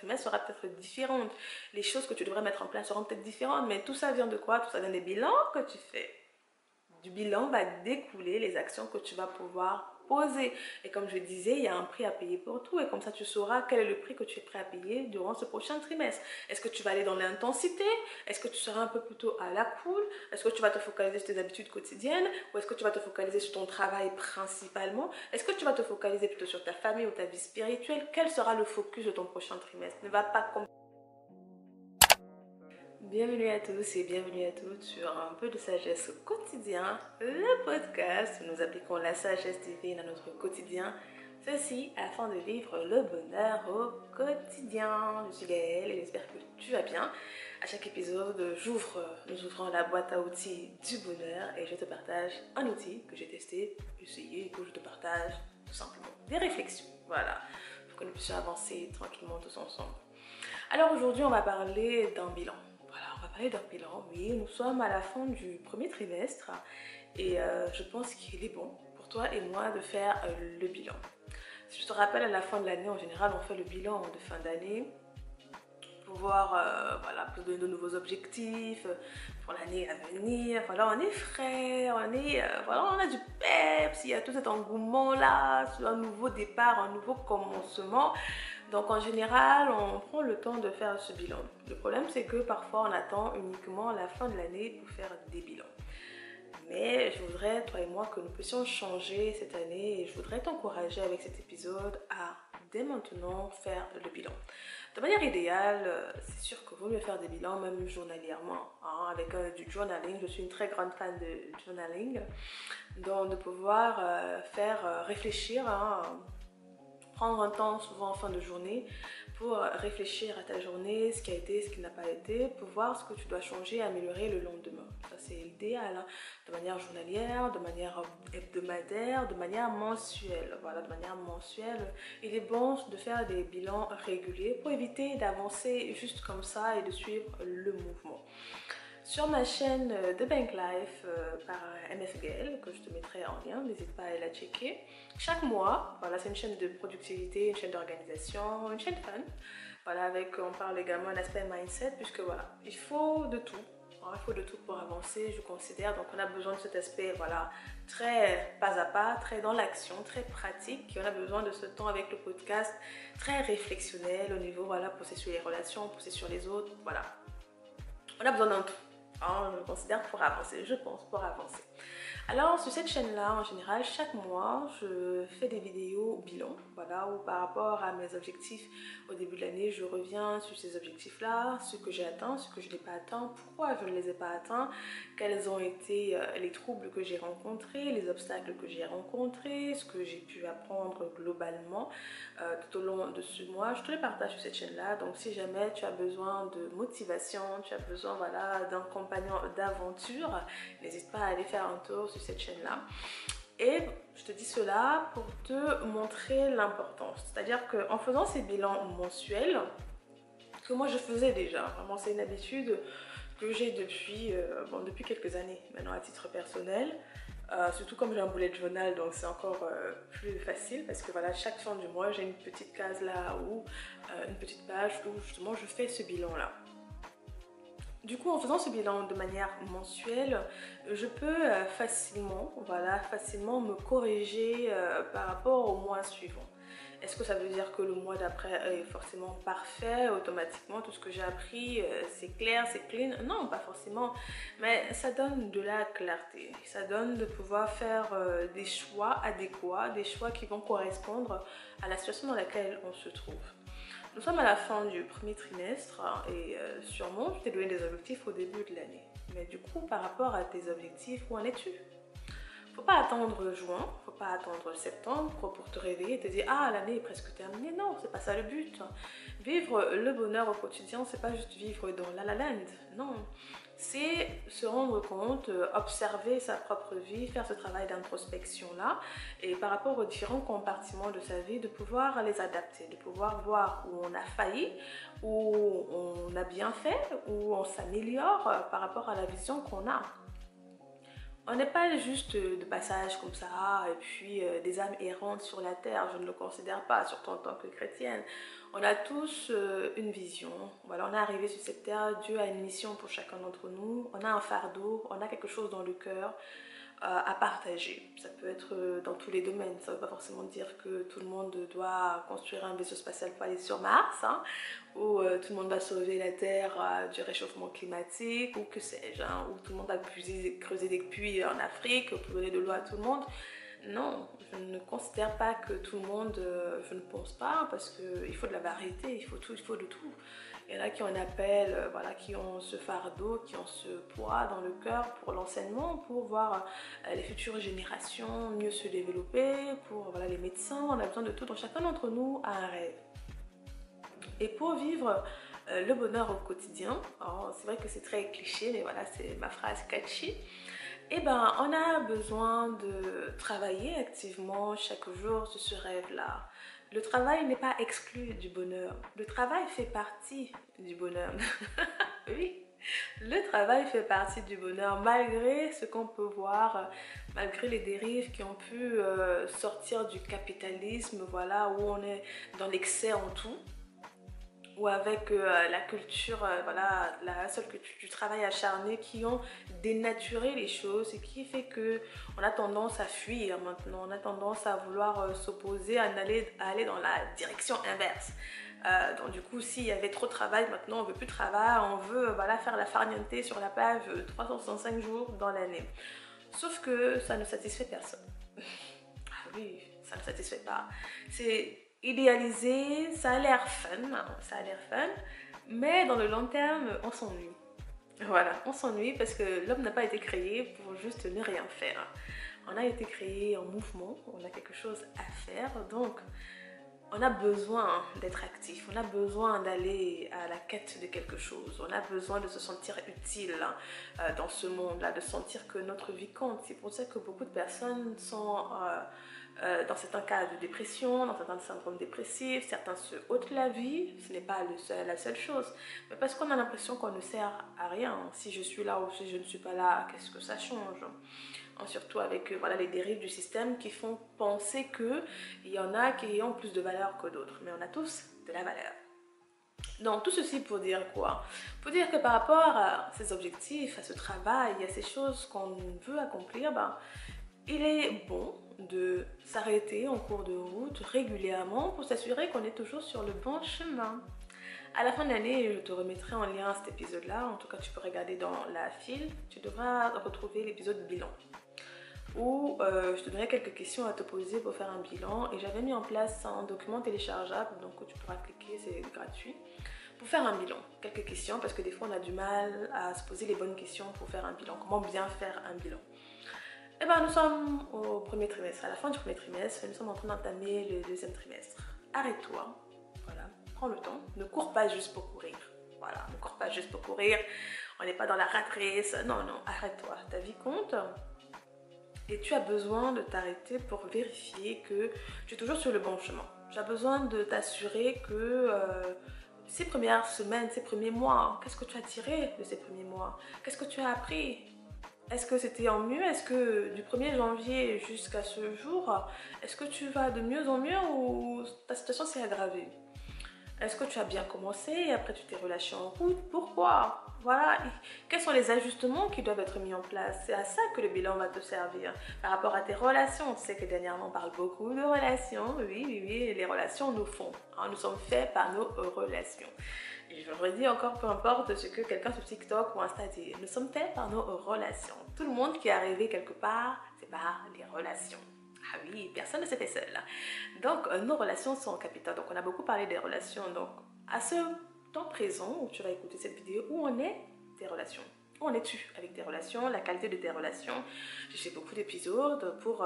trimestre sera peut-être différente. Les choses que tu devrais mettre en place seront peut-être différentes. Mais tout ça vient de quoi? Tout ça vient des bilans que tu fais. Du bilan va découler les actions que tu vas pouvoir poser. Et comme je disais, il y a un prix à payer pour tout. Et comme ça, tu sauras quel est le prix que tu es prêt à payer durant ce prochain trimestre. Est-ce que tu vas aller dans l'intensité? Est-ce que tu seras un peu plutôt à la cool? Est-ce que tu vas te focaliser sur tes habitudes quotidiennes? Ou est-ce que tu vas te focaliser sur ton travail principalement? Est-ce que tu vas te focaliser plutôt sur ta famille ou ta vie spirituelle? Quel sera le focus de ton prochain trimestre? Ne va pas Bienvenue à tous et bienvenue à toutes sur un peu de sagesse au quotidien, le podcast où nous appliquons la sagesse divine à notre quotidien, ceci afin de vivre le bonheur au quotidien. Je suis Gaëlle et j'espère que tu vas bien. À chaque épisode, nous ouvrons la boîte à outils du bonheur et je te partage un outil que j'ai testé, essayé et que je te partage tout simplement des réflexions. Voilà, pour que nous puissions avancer tranquillement tous ensemble. Alors aujourd'hui, on va parler d'un bilan. Voilà, on va parler d'un bilan. Oui, nous sommes à la fin du premier trimestre et je pense qu'il est bon pour toi et moi de faire le bilan. Si je te rappelle, à la fin de l'année, en général, on fait le bilan de fin d'année pour voir, voilà, pour donner de nouveaux objectifs pour l'année à venir. Voilà, on est frais, voilà, on a du peps, il y a tout cet engouement là, sur un nouveau départ, un nouveau commencement. Donc en général, on prend le temps de faire ce bilan. Le problème, c'est que parfois, on attend uniquement la fin de l'année pour faire des bilans. Mais je voudrais, toi et moi, que nous puissions changer cette année et je voudrais t'encourager avec cet épisode à, dès maintenant, faire le bilan. De manière idéale, c'est sûr qu'il vaut mieux faire des bilans, même journalièrement, hein, avec du journaling. Je suis une très grande fan de journaling. Donc de pouvoir faire réfléchir, hein, prendre un temps souvent en fin de journée pour réfléchir à ta journée, ce qui a été, ce qui n'a pas été, pour voir ce que tu dois changer, améliorer le lendemain. Ça c'est l'idéal, hein, de manière journalière, de manière hebdomadaire, de manière mensuelle. Voilà, de manière mensuelle. Il est bon de faire des bilans réguliers pour éviter d'avancer juste comme ça et de suivre le mouvement. Sur ma chaîne de Bank Life par MFGL, que je te mettrai en lien, n'hésite pas à aller la checker. Chaque mois, voilà, c'est une chaîne de productivité, une chaîne d'organisation, une chaîne fun. Voilà, on parle également d'aspect mindset, puisque voilà, il faut de tout. Il faut de tout pour avancer, je considère. Donc on a besoin de cet aspect, voilà, très pas à pas, très dans l'action, très pratique. Et on a besoin de ce temps avec le podcast, très réflexionnel au niveau, voilà, pousser sur les relations, pousser sur les autres, voilà. On a besoin d'un tout. Je le considère pour avancer, je pense, pour avancer. Alors, sur cette chaîne-là, en général, chaque mois, je fais des vidéos bilan, voilà, où par rapport à mes objectifs au début de l'année, je reviens sur ces objectifs-là, ce que j'ai atteint, ce que je n'ai pas atteint, pourquoi je ne les ai pas atteints, quels ont été les troubles que j'ai rencontrés, les obstacles que j'ai rencontrés, ce que j'ai pu apprendre globalement tout au long de ce mois. Je te les partage sur cette chaîne-là, donc si jamais tu as besoin de motivation, tu as besoin, voilà, d'un compagnon d'aventure, n'hésite pas à aller faire un tour sur cette chaîne-là. Et je te dis cela pour te montrer l'importance. C'est-à-dire qu'en faisant ces bilans mensuels, que moi je faisais déjà, vraiment c'est une habitude que j'ai depuis quelques années maintenant à titre personnel. Surtout comme j'ai un bullet journal, donc c'est encore plus facile parce que voilà, chaque fin du mois j'ai une petite case là ou une petite page où justement je fais ce bilan là. Du coup, en faisant ce bilan de manière mensuelle, je peux facilement me corriger par rapport au mois suivant. Est-ce que ça veut dire que le mois d'après est forcément parfait, automatiquement, tout ce que j'ai appris, c'est clair, c'est clean? Non, pas forcément, mais ça donne de la clarté. Ça donne de pouvoir faire des choix adéquats, des choix qui vont correspondre à la situation dans laquelle on se trouve. Nous sommes à la fin du premier trimestre et sûrement je t'ai donné des objectifs au début de l'année. Mais du coup, par rapport à tes objectifs, où en es-tu? Faut pas attendre juin, faut pas attendre septembre pour te réveiller et te dire ah, l'année est presque terminée. Non, c'est pas ça le but. Vivre le bonheur au quotidien, c'est pas juste vivre dans la land. Non, c'est se rendre compte, observer sa propre vie, faire ce travail d'introspection là et par rapport aux différents compartiments de sa vie, de pouvoir les adapter, de pouvoir voir où on a failli, où on a bien fait, où on s'améliore par rapport à la vision qu'on a. On n'est pas juste de passage comme ça et puis des âmes errantes sur la terre, je ne le considère pas, surtout en tant que chrétienne. On a tous une vision, voilà, on est arrivé sur cette terre, Dieu a une mission pour chacun d'entre nous, on a un fardeau, on a quelque chose dans le cœur à partager. Ça peut être dans tous les domaines, ça ne veut pas forcément dire que tout le monde doit construire un vaisseau spatial pour aller sur Mars, hein, ou tout le monde va sauver la Terre du réchauffement climatique, ou que sais-je, hein, ou tout le monde va creuser des puits en Afrique pour donner de l'eau à tout le monde. Non, je ne considère pas que tout le monde, je ne pense pas, parce qu'il faut de la variété, il faut de tout. Il y en a qui en appellent, voilà, qui ont ce fardeau, qui ont ce poids dans le cœur pour l'enseignement, pour voir les futures générations mieux se développer, pour voilà, les médecins, on a besoin de tout. Donc chacun d'entre nous a un rêve. Et pour vivre le bonheur au quotidien, c'est vrai que c'est très cliché, mais voilà, c'est ma phrase catchy. Eh ben, on a besoin de travailler activement chaque jour sur ce rêve-là. Le travail n'est pas exclu du bonheur. Le travail fait partie du bonheur. Oui, le travail fait partie du bonheur malgré ce qu'on peut voir, malgré les dérives qui ont pu sortir du capitalisme, voilà, où on est dans l'excès en tout. Ou avec la culture, voilà, la seule culture du travail acharné qui ont dénaturé les choses et qui fait que on a tendance à fuir maintenant, on a tendance à vouloir s'opposer, à aller dans la direction inverse. Donc du coup, s'il y avait trop de travail, maintenant on veut plus de travail, on veut voilà, faire la farniente sur la plage 365 jours dans l'année. Sauf que ça ne satisfait personne. Ah oui, ça ne satisfait pas. C'est idéalisé, ça a l'air fun, mais dans le long terme, on s'ennuie. Voilà, on s'ennuie parce que l'homme n'a pas été créé pour juste ne rien faire. On a été créé en mouvement, on a quelque chose à faire, donc on a besoin d'être actif, on a besoin d'aller à la quête de quelque chose, on a besoin de se sentir utile dans ce monde-là, de sentir que notre vie compte. C'est pour ça que beaucoup de personnes sont dans certains cas de dépression, dans certains syndromes dépressifs, certains se ôtent la vie, ce n'est pas la seule chose, mais parce qu'on a l'impression qu'on ne sert à rien. Si je suis là ou si je ne suis pas là, qu'est-ce que ça change? Surtout avec voilà, les dérives du système qui font penser qu'il y en a qui ont plus de valeur que d'autres, mais on a tous de la valeur. Donc tout ceci pour dire quoi? Pour dire que par rapport à ces objectifs, à ce travail, à ces choses qu'on veut accomplir, il est bon de s'arrêter en cours de route régulièrement pour s'assurer qu'on est toujours sur le bon chemin. À la fin de l'année, je te remettrai en lien cet épisode-là. En tout cas, tu peux regarder dans la file. Tu devras retrouver l'épisode bilan, où je te donnerai quelques questions à te poser pour faire un bilan. Et j'avais mis en place un document téléchargeable, donc tu pourras cliquer, c'est gratuit, pour faire un bilan. Quelques questions, parce que des fois on a du mal à se poser les bonnes questions pour faire un bilan. Comment bien faire un bilan? Eh bien, nous sommes au premier trimestre. À la fin du premier trimestre, nous sommes en train d'entamer le deuxième trimestre. Arrête-toi, voilà, prends le temps. Ne cours pas juste pour courir. Voilà, ne cours pas juste pour courir. On n'est pas dans la rat race. Non, non, arrête-toi. Ta vie compte. Et tu as besoin de t'arrêter pour vérifier que tu es toujours sur le bon chemin. Tu as besoin de t'assurer que ces premières semaines, ces premiers mois, qu'est-ce que tu as tiré de ces premiers mois? Qu'est-ce que tu as appris? Est-ce que c'était en mieux? Est-ce que du 1er janvier jusqu'à ce jour, est-ce que tu vas de mieux en mieux ou ta situation s'est aggravée? Est-ce que tu as bien commencé et après tu t'es relâché en route? Pourquoi? Voilà, quels sont les ajustements qui doivent être mis en place? C'est à ça que le bilan va te servir. Par rapport à tes relations, tu sais que dernièrement on parle beaucoup de relations. Oui, oui, oui, les relations nous font. Nous sommes faits par nos relations. Et je le redis encore, peu importe ce que quelqu'un sur TikTok ou Insta dit, nous sommes faits par nos relations. Tout le monde qui est arrivé quelque part, c'est par les relations. Ah oui, personne ne s'est fait seul. Donc, nos relations sont capitales. Donc, on a beaucoup parlé des relations. Donc, à ce temps présent où tu vas écouter cette vidéo, où en est tes relations? Où en es-tu avec tes relations, la qualité de tes relations? J'ai fait beaucoup d'épisodes pour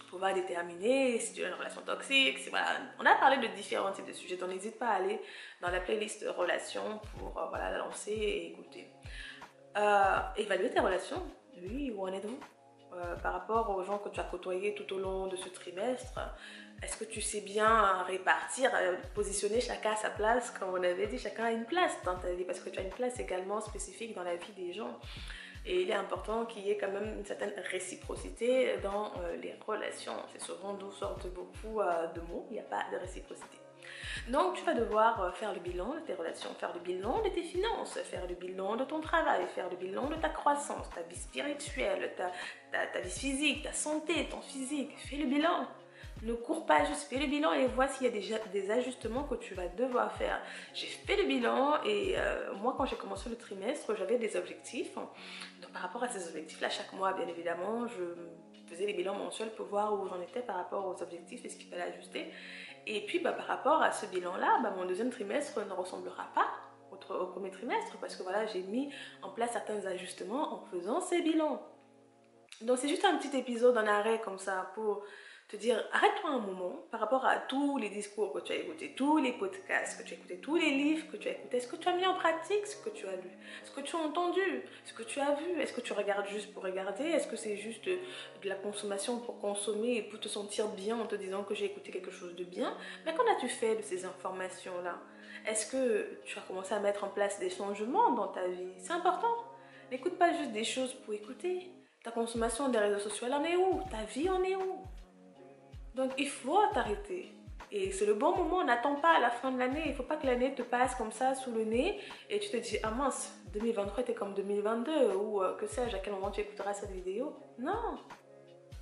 pouvoir déterminer si tu as une relation toxique. Si, voilà. On a parlé de différents types de sujets, donc n'hésite pas à aller dans la playlist relations pour voilà, la lancer et écouter. Évaluer tes relations, oui, où en êtes-vous par rapport aux gens que tu as côtoyés tout au long de ce trimestre? Est-ce que tu sais bien répartir, positionner chacun à sa place? Comme on avait dit, chacun a une place dans ta vie, parce que tu as une place également spécifique dans la vie des gens. Et il est important qu'il y ait quand même une certaine réciprocité dans les relations. C'est souvent d'où sortent beaucoup de mots, il n'y a pas de réciprocité. Donc, tu vas devoir faire le bilan de tes relations, faire le bilan de tes finances, faire le bilan de ton travail, faire le bilan de ta croissance, ta vie spirituelle, ta vie physique, ta santé, ton physique. Fais le bilan. Ne cours pas, juste fais le bilan et vois s'il y a déjà des ajustements que tu vas devoir faire. J'ai fait le bilan et moi, quand j'ai commencé le trimestre, j'avais des objectifs. Donc, par rapport à ces objectifs-là, chaque mois, bien évidemment, je faisais les bilans mensuels pour voir où j'en étais par rapport aux objectifs et ce qu'il fallait ajuster. Et puis, par rapport à ce bilan-là, mon deuxième trimestre ne ressemblera pas au premier trimestre parce que voilà, j'ai mis en place certains ajustements en faisant ces bilans. Donc, c'est juste un petit épisode en arrêt comme ça pour te dire, arrête-toi un moment par rapport à tous les discours que tu as écoutés, tous les podcasts que tu as écoutés, tous les livres que tu as écoutés. Est-ce que tu as mis en pratique ce que tu as lu? Ce que tu as entendu? Ce que tu as vu? Est-ce que tu regardes juste pour regarder? Est-ce que c'est juste de la consommation pour consommer et pour te sentir bien en te disant que j'ai écouté quelque chose de bien? Mais qu'en as-tu fait de ces informations-là? Est-ce que tu as commencé à mettre en place des changements dans ta vie? C'est important. N'écoute pas juste des choses pour écouter. Ta consommation des réseaux sociaux, elle en est où? Ta vie en est où? Donc, il faut t'arrêter. Et c'est le bon moment, on n'attend pas à la fin de l'année. Il ne faut pas que l'année te passe comme ça sous le nez et tu te dis, ah mince, 2023 était comme 2022 ou que sais-je, à quel moment tu écouteras cette vidéo. Non.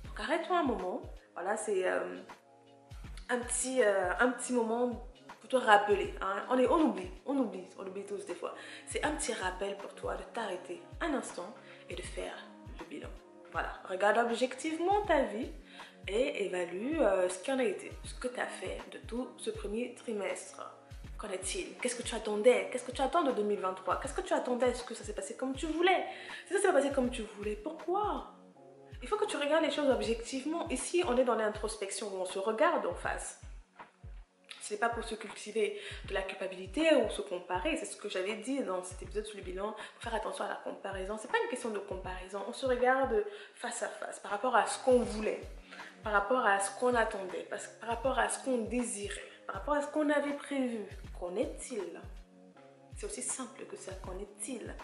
Donc, arrête-toi un moment. Voilà, c'est un petit moment pour te rappeler. Hein. On oublie tous des fois. C'est un petit rappel pour toi de t'arrêter un instant et de faire le bilan. Voilà, regarde objectivement ta vie et évalue ce qui en a été, ce que tu as fait de tout ce premier trimestre. Qu'en est-il? Qu'est-ce que tu attendais? Qu'est-ce que tu attends de 2023? Qu'est-ce que tu attendais? Est-ce que ça s'est passé comme tu voulais? Si ça s'est passé comme tu voulais, pourquoi? Il faut que tu regardes les choses objectivement. Ici, on est dans l'introspection où on se regarde en face. Ce n'est pas pour se cultiver de la culpabilité ou se comparer. C'est ce que j'avais dit dans cet épisode sur le bilan. Faire attention à la comparaison. Ce n'est pas une question de comparaison. On se regarde face à face par rapport à ce qu'on voulait, par rapport à ce qu'on attendait, par rapport à ce qu'on désirait, par rapport à ce qu'on avait prévu. Qu'en est-il? C'est aussi simple que ça. Qu'en est-il?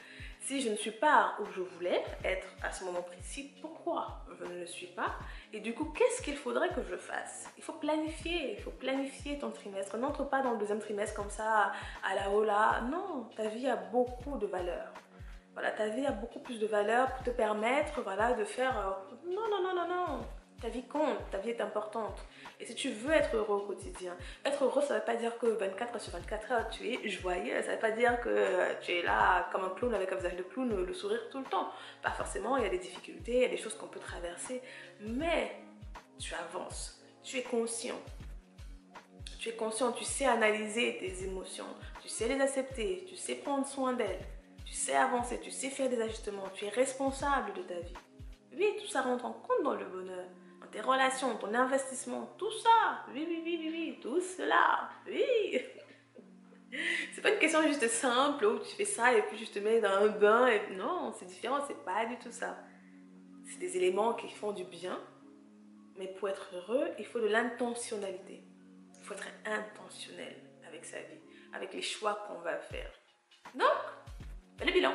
Si je ne suis pas où je voulais être à ce moment précis, pourquoi je ne le suis pas? Et du coup, qu'est-ce qu'il faudrait que je fasse? Il faut planifier ton trimestre. N'entre pas dans le deuxième trimestre comme ça, à la haut là. Non, ta vie a beaucoup de valeur. Voilà, ta vie a beaucoup plus de valeur pour te permettre, voilà, de faire... non. Ta vie compte, ta vie est importante. Et si tu veux être heureux au quotidien, être heureux, ça ne veut pas dire que 24 sur 24 heures, tu es joyeux. Ça ne veut pas dire que tu es là comme un clown avec un visage de clown, le sourire tout le temps. Pas forcément, il y a des difficultés, il y a des choses qu'on peut traverser. Mais tu avances, tu es conscient. Tu es conscient, tu sais analyser tes émotions, tu sais les accepter, tu sais prendre soin d'elles, tu sais avancer, tu sais faire des ajustements, tu es responsable de ta vie. Oui, tout ça rentre en compte dans le bonheur. Tes relations, ton investissement, tout ça. Oui, tout cela. Oui. C'est pas une question juste simple où tu fais ça et puis tu te mets dans un bain. Et... Non, c'est différent, c'est pas du tout ça. C'est des éléments qui font du bien. Mais pour être heureux, il faut de l'intentionnalité. Il faut être intentionnel avec sa vie, avec les choix qu'on va faire. Donc, fais le bilan.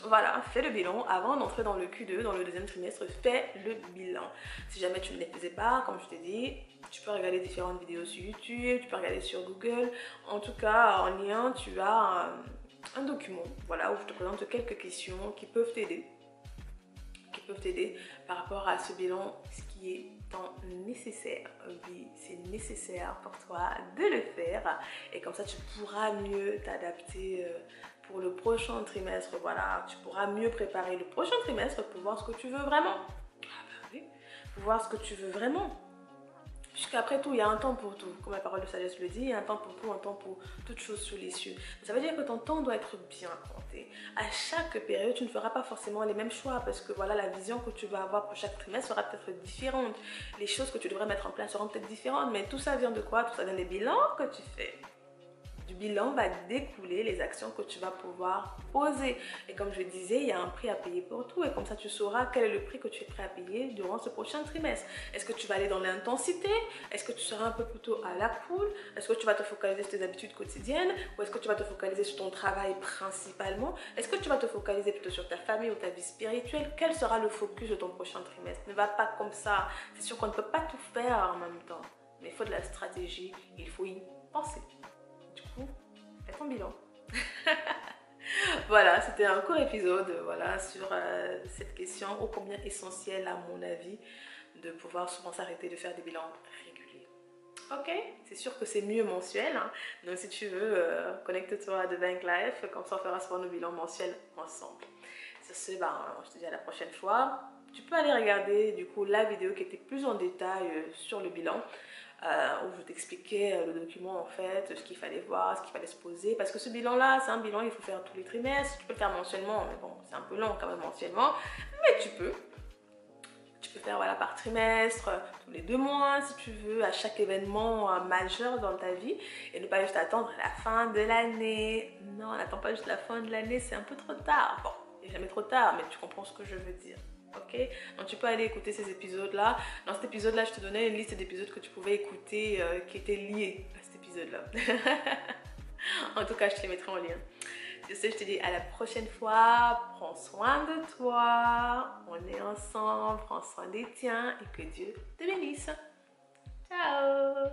Voilà, fais le bilan avant d'entrer dans le Q2, dans le deuxième trimestre, fais le bilan. Si jamais tu ne les faisais pas, comme je t'ai dit, tu peux regarder différentes vidéos sur YouTube, tu peux regarder sur Google. En tout cas, en lien, tu as un document, voilà, où je te présente quelques questions qui peuvent t'aider. Par rapport à ce bilan, ce qui est nécessaire. Oui, c'est nécessaire pour toi de le faire. Et comme ça, tu pourras mieux t'adapter pour le prochain trimestre. Voilà, tu pourras mieux préparer le prochain trimestre pour voir ce que tu veux vraiment. Ah bah oui, pour voir ce que tu veux vraiment. Puisqu'après tout, il y a un temps pour tout. Comme la parole de sagesse le dit, il y a un temps pour tout, un temps pour toutes choses sous les cieux. Ça veut dire que ton temps doit être bien compté. À chaque période, tu ne feras pas forcément les mêmes choix parce que voilà, la vision que tu vas avoir pour chaque trimestre sera peut-être différente. Les choses que tu devrais mettre en place seront peut-être différentes. Mais tout ça vient de quoi? Tout ça vient des bilans que tu fais. Du bilan va découler les actions que tu vas pouvoir poser. Et comme je disais, il y a un prix à payer pour tout. Et comme ça, tu sauras quel est le prix que tu es prêt à payer durant ce prochain trimestre. Est-ce que tu vas aller dans l'intensité? Est-ce que tu seras un peu plutôt à la cool? Est-ce que tu vas te focaliser sur tes habitudes quotidiennes? Ou est-ce que tu vas te focaliser sur ton travail principalement? Est-ce que tu vas te focaliser plutôt sur ta famille ou ta vie spirituelle? Quel sera le focus de ton prochain trimestre? Ne va pas comme ça. C'est sûr qu'on ne peut pas tout faire en même temps. Mais il faut de la stratégie, il faut y penser. Du coup, fais ton bilan. Voilà, c'était un court épisode voilà, sur cette question ô combien essentielle à mon avis de pouvoir souvent s'arrêter de faire des bilans réguliers. Ok, c'est sûr que c'est mieux mensuel. Hein. Donc si tu veux, connecte-toi à The Bank Life, comme ça on fera souvent nos bilans mensuels ensemble. Sur ce, je te dis à la prochaine fois. Tu peux aller regarder du coup la vidéo qui était plus en détail sur le bilan. Où je t'expliquais le document en fait, ce qu'il fallait voir, ce qu'il fallait se poser. Parce que ce bilan-là, c'est un bilan, il faut faire tous les trimestres. Tu peux le faire mensuellement, mais bon, c'est un peu long quand même mensuellement. Mais tu peux. Tu peux faire voilà, par trimestre, tous les 2 mois si tu veux, à chaque événement majeur dans ta vie. Et ne pas juste attendre la fin de l'année. Non, n'attends pas juste la fin de l'année, c'est un peu trop tard. Bon, il n'est jamais trop tard, mais tu comprends ce que je veux dire. Ok, donc tu peux aller écouter ces épisodes-là. Dans cet épisode-là, je te donnais une liste d'épisodes que tu pouvais écouter qui étaient liés à cet épisode-là. En tout cas, je te les mettrai en lien. Sur ce, je te dis à la prochaine fois. Prends soin de toi. On est ensemble. Prends soin des tiens et que Dieu te bénisse. Ciao!